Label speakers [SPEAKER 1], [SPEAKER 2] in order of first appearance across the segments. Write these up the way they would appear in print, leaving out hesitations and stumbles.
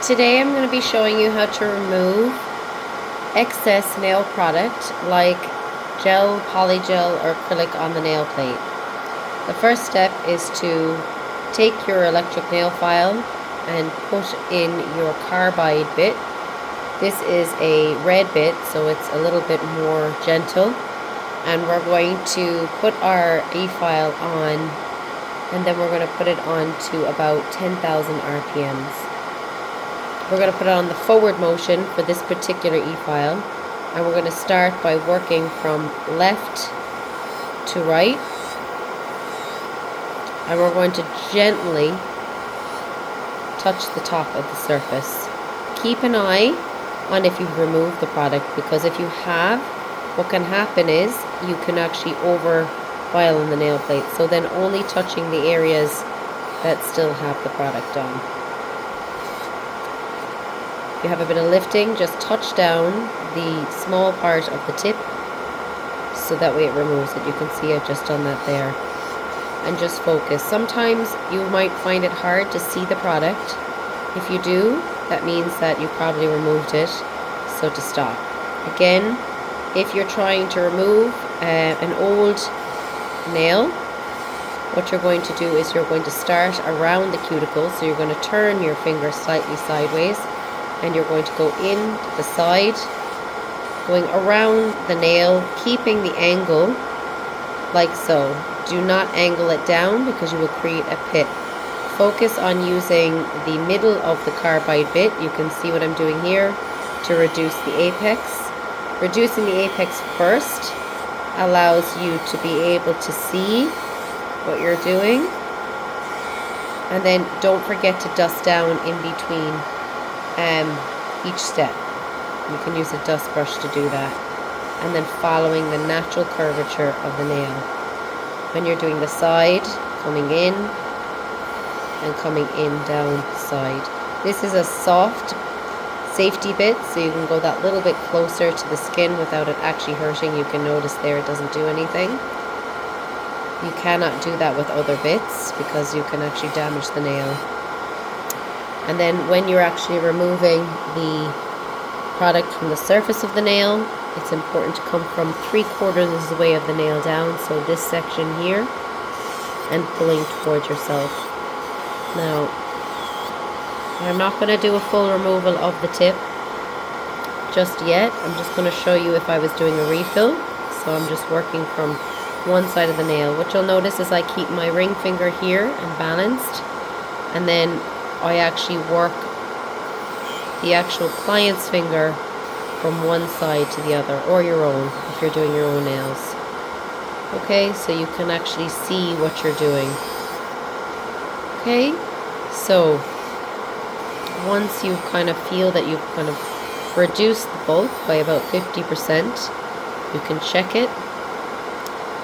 [SPEAKER 1] Today I'm going to be showing you how to remove excess nail product like gel, polygel, or acrylic on the nail plate. The first step is to take your electric nail file and put in your carbide bit. This is a red bit, so it's a little bit more gentle. And we're going to put our E-file on, and then we're going to put it on to about 10,000 RPMs. We're going to put it on the forward motion for this particular E-file, and we're going to start by working from left to right, and we're going to gently touch the top of the surface. Keep an eye on if you've removed the product, because if you have, what can happen is you can actually over file on the nail plate, so then only touching the areas that still have the product on. If you have a bit of lifting, just touch down the small part of the tip so that way it removes it. You can see I've just done that there. And just focus. Sometimes you might find it hard to see the product. If you do, that means that you probably removed it, so to stop. Again, if you're trying to remove an old nail, what you're going to do is you're going to start around the cuticle, so you're going to turn your finger slightly sideways, and you're going to go in the side, going around the nail, keeping the angle like so. Do not angle it down because you will create a pit. Focus on using the middle of the carbide bit. You can see what I'm doing here to reduce the apex. Reducing the apex first allows you to be able to see what you're doing. And then don't forget to dust down in between each step. You can use a dust brush to do that, and then following the natural curvature of the nail. When you're doing the side, coming in and coming in down the side. This is a soft safety bit, so you can go that little bit closer to the skin without it actually hurting. You can notice there it doesn't do anything. You cannot do that with other bits because you can actually damage the nail. And then when you're actually removing the product from the surface of the nail, it's important to come from 3/4 of the way of the nail down, so this section here, and pulling towards yourself. Now, I'm not going to do a full removal of the tip just yet. I'm just going to show you if I was doing a refill. So I'm just working from one side of the nail. What you'll notice is I keep my ring finger here and balanced, and then I actually work the actual client's finger from one side to the other, or your own if you're doing your own nails. Okay, so you can actually see what you're doing. Okay, so once you kind of feel that you've kind of reduced the bulk by about 50%, you can check it.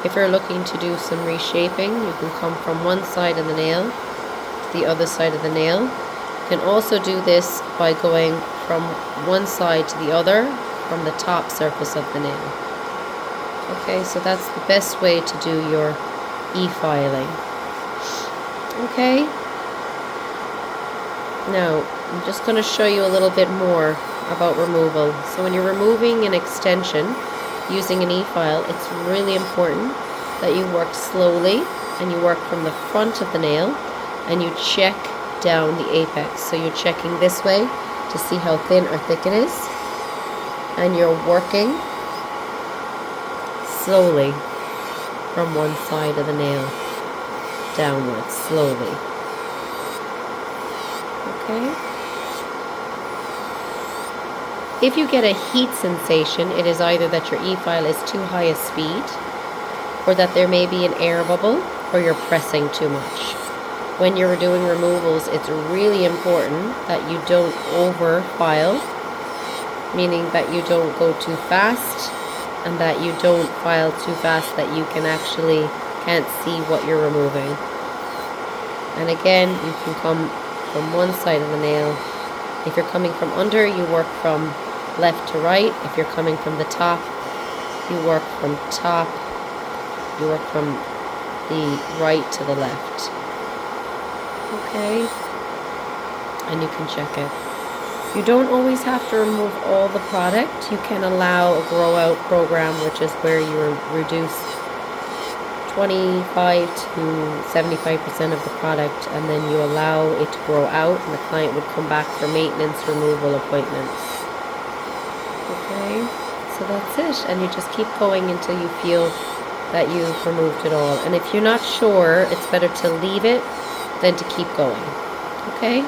[SPEAKER 1] If you're looking to do some reshaping, you can come from one side of the nail to the other side of the nail. You can also do this by going from one side to the other from the top surface of the nail. Okay, so that's the best way to do your e-filing. Okay, now I'm just going to show you a little bit more about removal. So when you're removing an extension using an e-file, it's really important that you work slowly and you work from the front of the nail and you check down the apex. So you're checking this way to see how thin or thick it is, and you're working slowly from one side of the nail downwards, slowly. Okay. If you get a heat sensation, it is either that your e-file is too high a speed, or that there may be an air bubble, or you're pressing too much. When you're doing removals, it's really important that you don't over file, meaning that you don't go too fast, and that you don't file too fast that you can't see what you're removing. And again, you can come from one side of the nail. If you're coming from under, you work from left to right. If you're coming from the top, you work from top. You work from the right to the left. Okay, and you can check it. You don't always have to remove all the product. You can allow a grow out program, which is where you reduce 25 to 75% of the product, and then you allow it to grow out, and the client would come back for maintenance removal appointments. Okay, so that's it, and you just keep going until you feel that you've removed it all. And if you're not sure, it's better to leave it than to keep going. Okay?